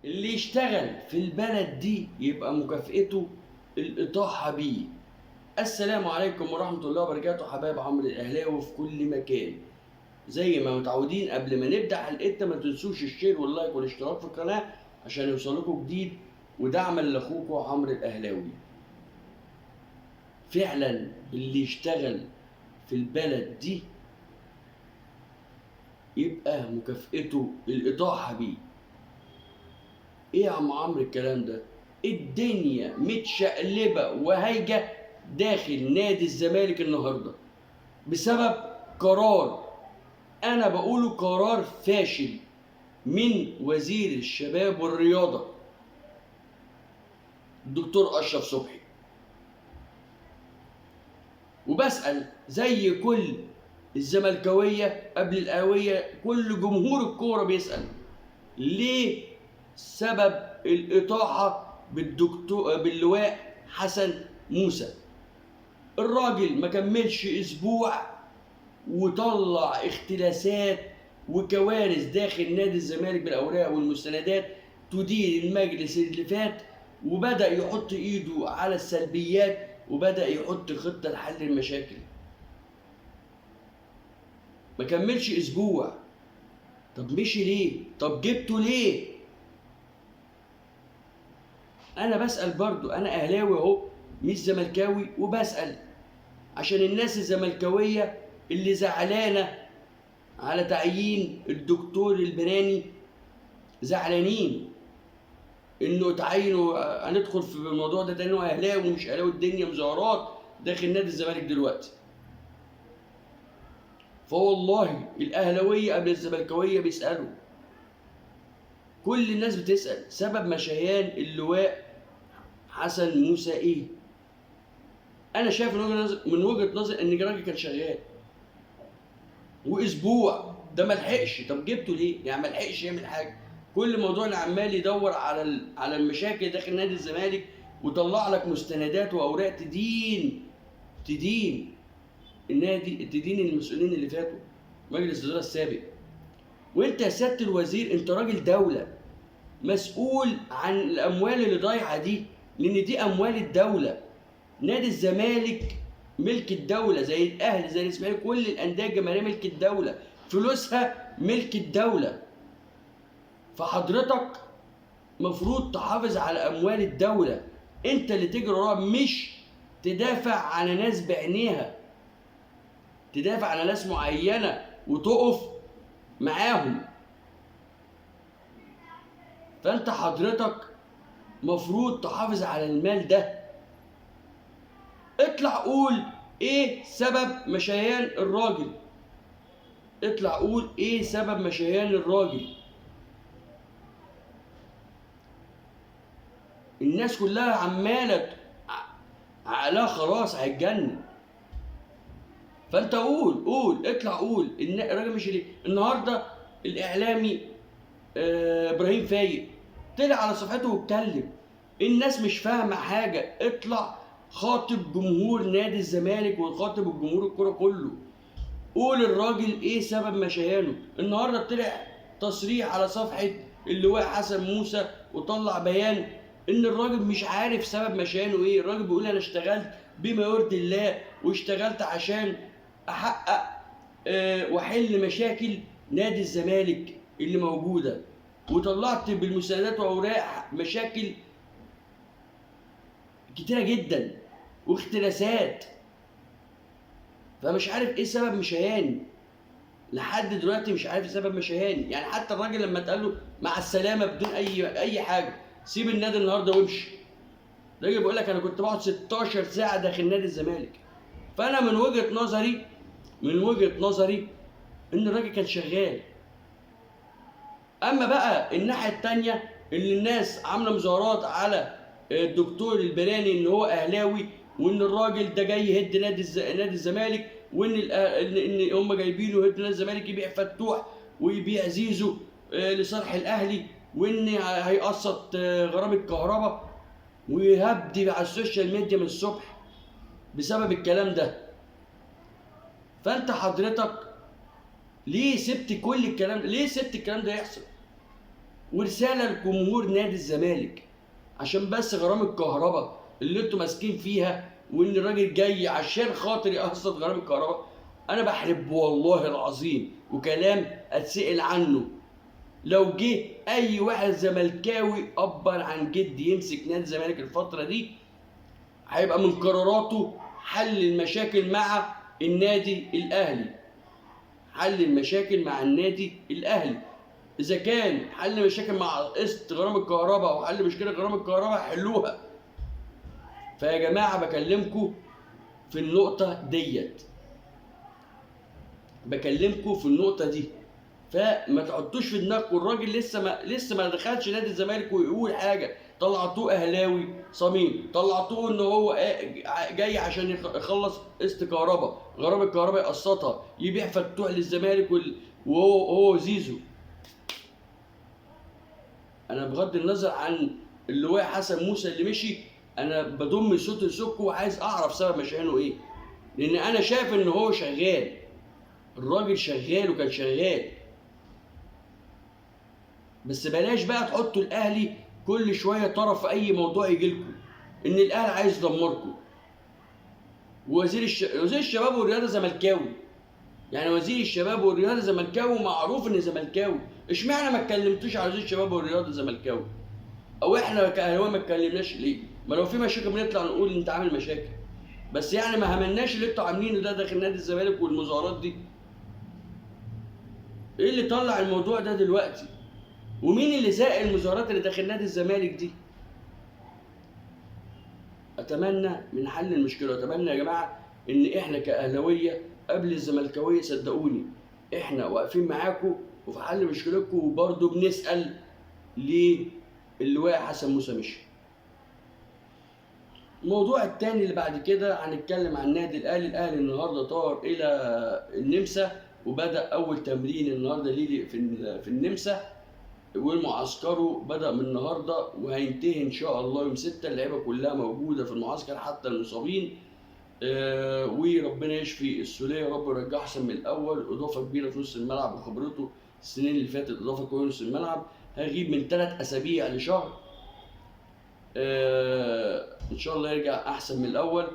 اللي يشتغل في البلد دي يبقى مكافئته الإطاحة بيه. السلام عليكم ورحمة الله وبركاته حبايب عمرو الأهلاوي في كل مكان. زي ما متعودين قبل ما نبدأ حلقتنا ما تنسوش الشير واللايك والاشتراك في القناة عشان يوصلكوا جديد ودعما لأخوكوا عمرو الأهلاوي. فعلا اللي يشتغل في البلد دي يبقى مكافئته الإطاحة بيه. ايه يا عم عمرو الكلام ده؟ الدنيا متشقلبه وهايجه داخل نادي الزمالك النهارده بسبب قرار، انا بقوله قرار فاشل من وزير الشباب والرياضه الدكتور اشرف صبحي. وبسال زي كل الزملكاويه قبل القهويه، كل جمهور الكوره بيسال ليه سبب الإطاحة باللواء حسن موسى. الراجل ما كملش أسبوع وطلع اختلاسات وكوارث داخل نادي الزمالك بالأوراق والمستندات تدير المجلس اللي فات، وبدأ يحط إيده على السلبيات وبدأ يحط خطة لحل المشاكل. ما كملش أسبوع. طب مشي ليه؟ طب جبته ليه؟ انا بسأل برضو، انا اهلاوي اهو مش زملكاوي، وبسأل عشان الناس الزملكاوية اللي زعلانة على تعيين الدكتور البراني، زعلانين انه تعينوا. هندخل في الموضوع ده تاني، انه اهلاوي ومش اهلاوي، الدنيا مظاهرات داخل نادي الزمالك دلوقتي. فوالله الاهلاوية قبل الزملكاوية بيسألوا، كل الناس بتسأل سبب مشيان اللواء حسن موسى ايه؟ انا شايف من وجهه نظري ان الراجل كان شغال واسبوع ده ما لحقش. طب جبته ليه؟ يعني ما لحقش يعمل حاجه. كل موضوع اللي عمال يدور على المشاكل داخل نادي الزمالك وطلع لك مستندات واوراق تدين النادي، تدين المسؤولين اللي فاتوا، مجلس الاداره السابق. وانت يا سياده الوزير انت راجل دوله مسؤول عن الاموال اللي ضايعه دي، لان دي اموال الدوله. نادي الزمالك ملك الدولة زي الأهلي زي الإسماعيلي، كل الأندية الجماهيرية ملك الدولة، فلوسها ملك الدولة. فحضرتك مفروض تحافظ على أموال الدولة، أنت اللي تجري وراها، مش تدافع عن ناس بعينيها، تدافع على ناس معينة وتقف معاهم. فأنت حضرتك مفروض تحافظ على المال ده. اطلع قول ايه سبب مشيان الراجل، اطلع قول ايه سبب مشيان الراجل. الناس كلها عماله عقلها خلاص هيتجنن. فانت قول اطلع قول ان الراجل مش ليه. النهارده الاعلامي ابراهيم فايق طلع على صفحته واتكلم، الناس مش فاهمه حاجه. اطلع خاطب جمهور نادي الزمالك وخاطب الجمهور الكوره كله، قول الراجل ايه سبب مشيانه. النهارده طلع تصريح على صفحه اللواء حسن موسى وطلع بيان ان الراجل مش عارف سبب مشيانه ايه. الراجل بيقول انا اشتغلت بما يرضي الله واشتغلت عشان احقق واحل مشاكل نادي الزمالك اللي موجوده، وطلعت بالمستندات واوراق مشاكل كتيره جدا واختلاسات. فمش عارف ايه سبب مشياني لحد دلوقتي، مش عارف سبب مشياني. يعني حتى الراجل لما اتقال له مع السلامه بدون اي حاجه، سيب النادي النهارده وامشي، الراجل بيقول لك انا كنت بقعد 16 ساعه داخل نادي الزمالك. فانا من وجهه نظري ان الراجل كان شغال. اما بقى الناحيه الثانيه اللي الناس عامله مظاهرات على الدكتور البراني ان هو اهلاوي، وان الراجل ده جاي يهد نادي الزمالك، وان ان هم جايبينه يهد نادي الزمالك، يبيع فتوح ويبيع زيزو لصالح الاهلي، وان هيقسط غرامه الكهرباء، ويهبدي على السوشيال ميديا من الصبح بسبب الكلام ده. فانت حضرتك ليه سبت كل الكلام ده؟ ليه سبت الكلام ده يحصل؟ ورساله لجمهور نادي الزمالك، عشان بس غرام الكهرباء اللي انتوا ماسكين فيها، وان الراجل جاي عشان خاطر يقسط غرام الكهرباء. انا بحلف والله العظيم وكلام اتسال عنه، لو جه اي واحد زملكاوي ابا عن جد يمسك نادي الزمالك الفتره دي، هيبقى من قراراته حل المشاكل مع النادي الاهلي. حل المشاكل مع النادي الاهلي. اذا كان حل مشاكل مع قسط غرام الكهرباء او حل مشكله غرام الكهرباء، حلوها. فيا جماعه بكلمكم في النقطه ديت، بكلمكم في النقطه دي. فما تحطوش في دماغكم الراجل لسه ما دخلش نادي الزمالك ويقول حاجه. طلعتوه اهلاوي صميم، طلعتوه ان هو جاي عشان يخلص قسط كهرباء، غرام الكهرباء يقسطها، يبيع فتوح للزمالك وهو زيزو. انا بغض النظر عن اللواء حسن موسى اللي مشي، انا بضم صوت لصوتكم وعايز اعرف سبب مشيانه ايه، لان انا شايف ان هو شغال. الراجل شغال وكان شغال. بس بلاش بقى تحطوا الاهلي كل شويه طرف في اي موضوع يجي لكم، ان الاهلي عايز يدمركم. وزير الشباب والرياضه زملكاوي، يعني وزير الشباب والرياضه زملكاوي، معروف ان زملكاوي. اشمعنى ما اتكلمتوش على وزير الشباب والرياضه زملكاوي؟ او احنا كاهلاويه ما اتكلمناش ليه؟ ما لو في مشاكل بنطلع نقول انت عامل مشاكل، بس يعني ما همناش اللي انتوا عاملينه ده داخل نادي الزمالك والمظاهرات دي. ايه اللي طلع الموضوع ده دلوقتي؟ ومين اللي زق المظاهرات اللي داخل نادي الزمالك دي؟ اتمنى من حل المشكله، واتمنى يا جماعه ان احنا كاهلاويه قبل الزملكاويه، صدقوني احنا واقفين معاكم وفي حل مشكلتكم، وبرضه بنسال ليه اللواء حسن موسى مشي. الموضوع الثاني اللي بعد كده هنتكلم عن النادي الاهلي. الاهلي النهارده طار الى النمسا، وبدا اول تمرين النهارده ليه في النمسا، والمعسكره بدأ من النهارده وهينتهي ان شاء الله يوم 6. اللعيبه كلها موجوده في المعسكر حتى المصابين. وربنا يشفي السوليه يا رب ويرجعه احسن من الاول. اضافه كبيره في نص الملعب وخبرته السنين اللي فاتت، اضافه كويسه نص الملعب. هيغيب من 3 اسابيع لشهر. ان شاء الله يرجع احسن من الاول.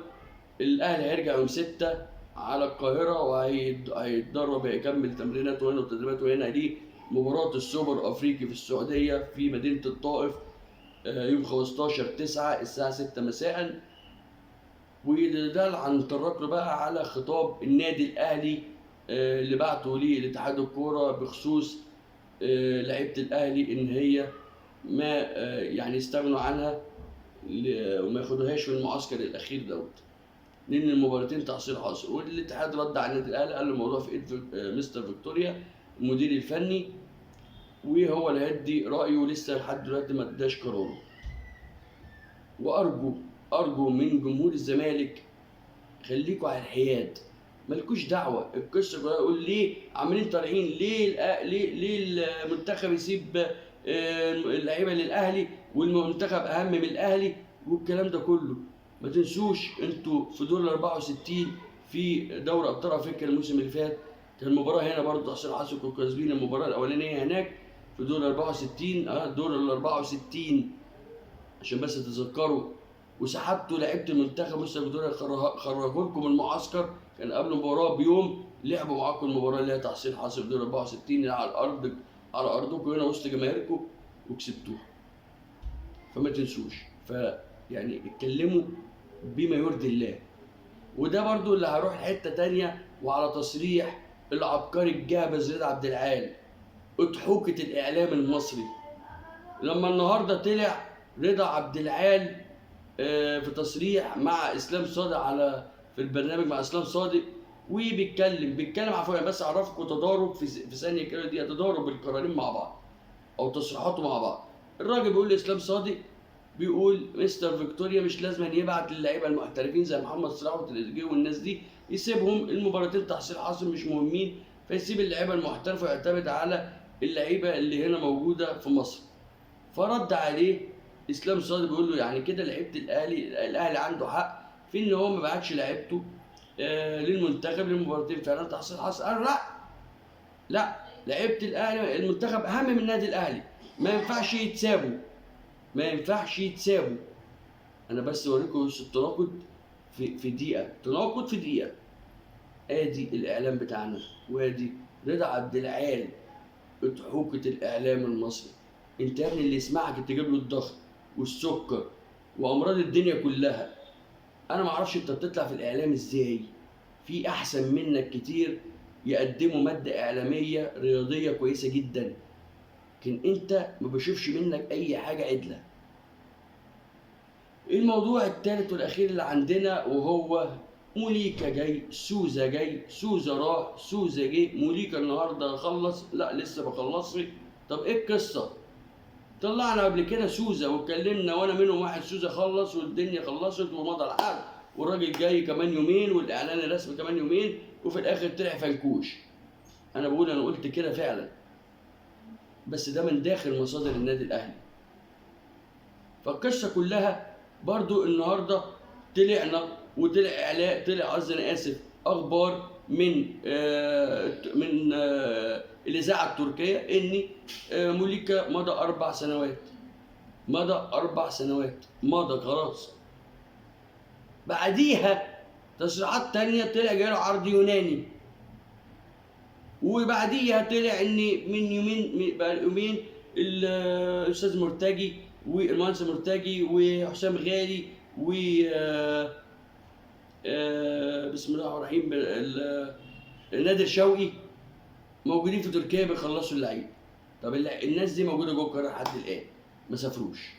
الاهلي هيرجع يوم 6 على القاهره، وهيتدرب، هيكمل تمريناته هنا وتدريباته هنا ليه مباراة السوبر افريقي في السعودية في مدينة الطائف يوم 15/9 الساعة 6 مساء. وده اللي هنتطرق له بقى على خطاب النادي الاهلي اللي بعته ليه لاتحاد الكورة بخصوص لعيبة الاهلي ان هي ما يعني يستغنوا عنها وما ياخدوهاش في المعسكر الاخير دوت، لان المباراتين تحصيل حاصل. والاتحاد رد على النادي الاهلي، قال الموضوع في ايد مستر فيكتوريا المدير الفني، وهو اللي هيدي رايه، لسه لحد دلوقتي ما اداش قراره. وارجو من جمهور الزمالك خليكوا على الحياد، مالكوش دعوه. القصه كلها يقول ليه عمالين طالعين، ليه المنتخب يسيب اللعيبه للاهلي والمنتخب اهم من الاهلي والكلام ده كله. ما تنسوش انتوا في دور ال 64 في دوري ابطال افريقيا الموسم اللي فات، كان المباراه هنا برضه تحصيل حاصل، كانوا كاسبين المباراه الاولانيه هناك في دور 64. دور ال 64 عشان بس تتذكروا. وسحبتوا لعيبه المنتخب مستر فيكتوريا، خرجوا لكم المعسكر، كان قبل المباراه بيوم لعبوا معاكم المباراه اللي هي تحصيل حاصل في دور 64 على الارض، على ارضكم هنا وسط جماهيركم، وكسبتوها. فما تنسوش، فيعني اتكلموا بما يرضي الله. وده برضو اللي هروح حته تانية وعلى تصريح العبقري الجابز رضا عبد العال، اضحوكة الاعلام المصري. لما النهارده طلع رضا عبد العال في تصريح مع اسلام صادق في البرنامج مع اسلام صادق، وبيتكلم عفوا، بس اعرفكم تضارب في ثانيه كده، دي تضارب القرارين مع بعض او تصريحاته مع بعض. الراجل بيقول لاسلام صادق، بيقول مستر فيكتوريا مش لازم يبعت للعيبه المحترفين زي محمد صلاح وتريزيجيه والناس دي، يسيبهم المباراتين تحصيل حاصل مش مهمين، فيسيب اللعيبه المحترفه ويعتمد على اللعيبه اللي هنا موجوده في مصر. فرد عليه اسلام صادق بيقول له يعني كده لعيبه الاهلي عنده حق في ان هو ما بعتش لعيبته للمنتخب للمباراتين فعلا تحصيل حاصل. قال لا، لعيبه الاهلي المنتخب اهم من النادي الاهلي. ما ينفعش يتسابوا، ما ينفعش يتسابوا. انا بس اوريكم التناقض في دقيقه، تناقض في دقيقه. ادي الاعلام بتاعنا، وادي رضا عبد العال اضحوكة الاعلام المصري. انت يا ابني اللي يسمعك انت تجيب له الضغط والسكر وامراض الدنيا كلها. انا ما اعرفش انت بتطلع في الاعلام ازاي، في احسن منك كتير يقدموا ماده اعلاميه رياضيه كويسه جدا، لكن انت ما بشوفش منك اي حاجه عدله. الموضوع الثالث والاخير اللي عندنا وهو موليكا جاي، سوزا جاي، سوزا راح، سوزا جه، موليكا النهارده خلص، لا لسه ما خلصش. طب ايه القصه؟ طلعنا قبل كده سوزا واتكلمنا وانا منهم واحد سوزا خلص والدنيا خلصت ومضى العقد والراجل جاي كمان يومين والاعلان الرسمي كمان يومين، وفي الاخر طلع فنكوش. انا بقول انا قلت كده فعلا، بس ده من داخل مصادر النادي الاهلي. فالقصه كلها برضو النهارده طلعنا وطلع اعلان، طلع قصدي انا اسف اخبار من الاذاعه التركيه ان موليكا مضى 4 سنوات، مضى 4 سنوات، مضى خلاص. بعديها تصريحات تانية طلع جاله عرض يوناني، وبعديها طلع ان من يومين بقى يومين الاستاذ مرتجي والمهندس مرتجي وحسام غالي و بسم الله الرحمن الرحيم نادر شوقي موجودين في تركيا بيخلصوا اللعيبه. طب الناس دي موجوده جوه القاهره لحد الان ما سافروش.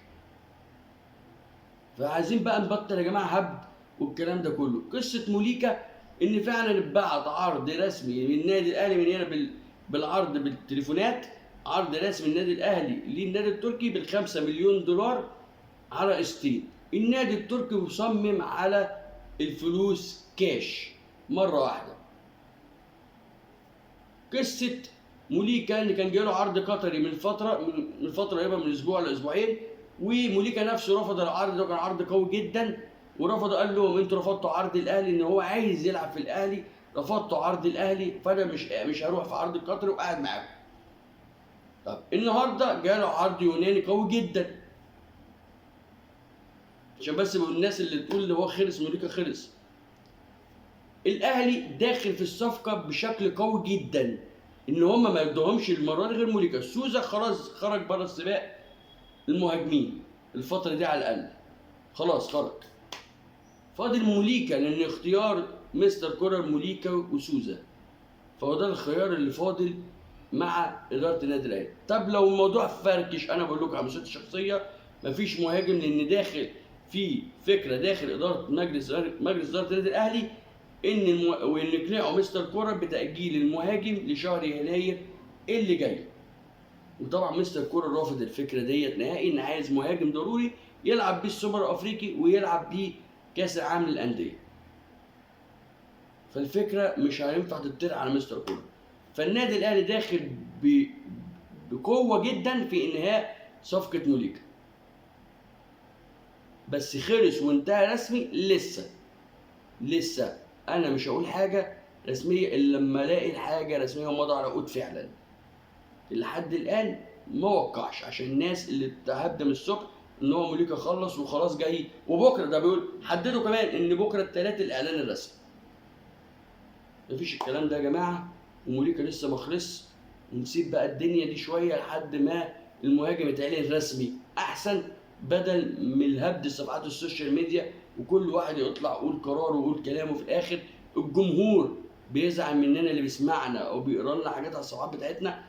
فعايزين بقى نبطل يا جماعه هبد والكلام ده كله. قصه موليكا ان فعلا اتبعت عرض رسمي من النادي الاهلي من هنا بالعرض بالتليفونات، عرض رسمي النادي الاهلي للنادي التركي بال5 مليون دولار على قسطين. النادي التركي مصمم على الفلوس كاش مره واحده. قصه موليكا ان كان جاله عرض قطري من فتره قريبه من اسبوع لاسبوعين، وموليكا نفسه رفض العرض ده، كان عرض قوي جدا ورفض. قال لهم انتوا رفضتوا عرض الاهلي، ان هو عايز يلعب في الاهلي، رفضتوا عرض الاهلي فانا مش هروح في عرض القطري وقاعد معاكم. طب النهارده جاله عرض يوناني قوي جدا، عشان بس الناس اللي تقول اللي هو خلص موليكا خلص. الاهلي داخل في الصفقه بشكل قوي جدا، ان هم ما يدوهمش المره دي غير موليكا. سوزا خلاص خرج بره السباق المهاجمين الفتره دي على الاقل، خلاص خرج. فاضل موليكا، لان اختيار مستر كولر موليكا وسوزا، فهو ده الخيار اللي فاضل مع اداره النادي الاهلي. طب لو الموضوع فركش، انا بقول لكم على مسؤوليتي الشخصيه مفيش مهاجم، لان داخل في فكره داخل اداره مجلس اداره النادي الاهلي وان يقنعوا مستر كولر بتاجيل المهاجم لشهر يناير اللي جاي. وطبعا مستر كولر رافض الفكره ديت نهائي، ان عايز مهاجم ضروري يلعب بيه السوبر الافريقي ويلعب بيه كاس العالم للانديه. فالفكره مش هينفع تطلع على مستر كولر. فالنادي الاهلي داخل بقوه جدا في انهاء صفقه موليكا، بس خلص وانتهى رسمي لسه انا مش هقول حاجه رسميه الا لما الاقي الحاجه رسميه ومضى على عقود فعلا. لحد الان ما وقعش، عشان الناس اللي تهدم الصبح ان هو موليكا خلص وخلاص جاي، وبكره ده بيقول حددوا كمان ان بكره الثلاث الاعلان الرسمي. مفيش الكلام ده يا جماعه، وموليكا لسه ما خلصش، ونسيب بقى الدنيا دي شويه لحد ما المهاجم يتعلن رسمي احسن، بدل من الهبد صفحات السوشيال ميديا وكل واحد يطلع يقول قراره ويقول كلامه، في الاخر الجمهور بيزعل مننا اللي بيسمعنا او بيقرا لنا حاجات على الصفحات بتاعتنا،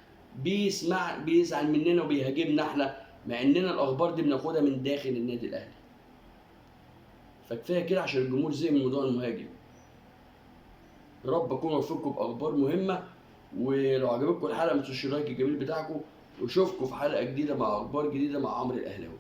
بيزعل مننا وبيهاجمنا احنا، مع اننا الاخبار دي بناخدها من داخل النادي الاهلي. فكفايه كده عشان الجمهور زي من موضوع المهاجم. يا رب اكون وفقكم باخبار مهمه، ولو عجبتكم الحلقه ما تنسوش اللايك الجميل بتاعكم، واشوفكم في حلقه جديده مع اخبار جديده مع عمرو الاهلاوي.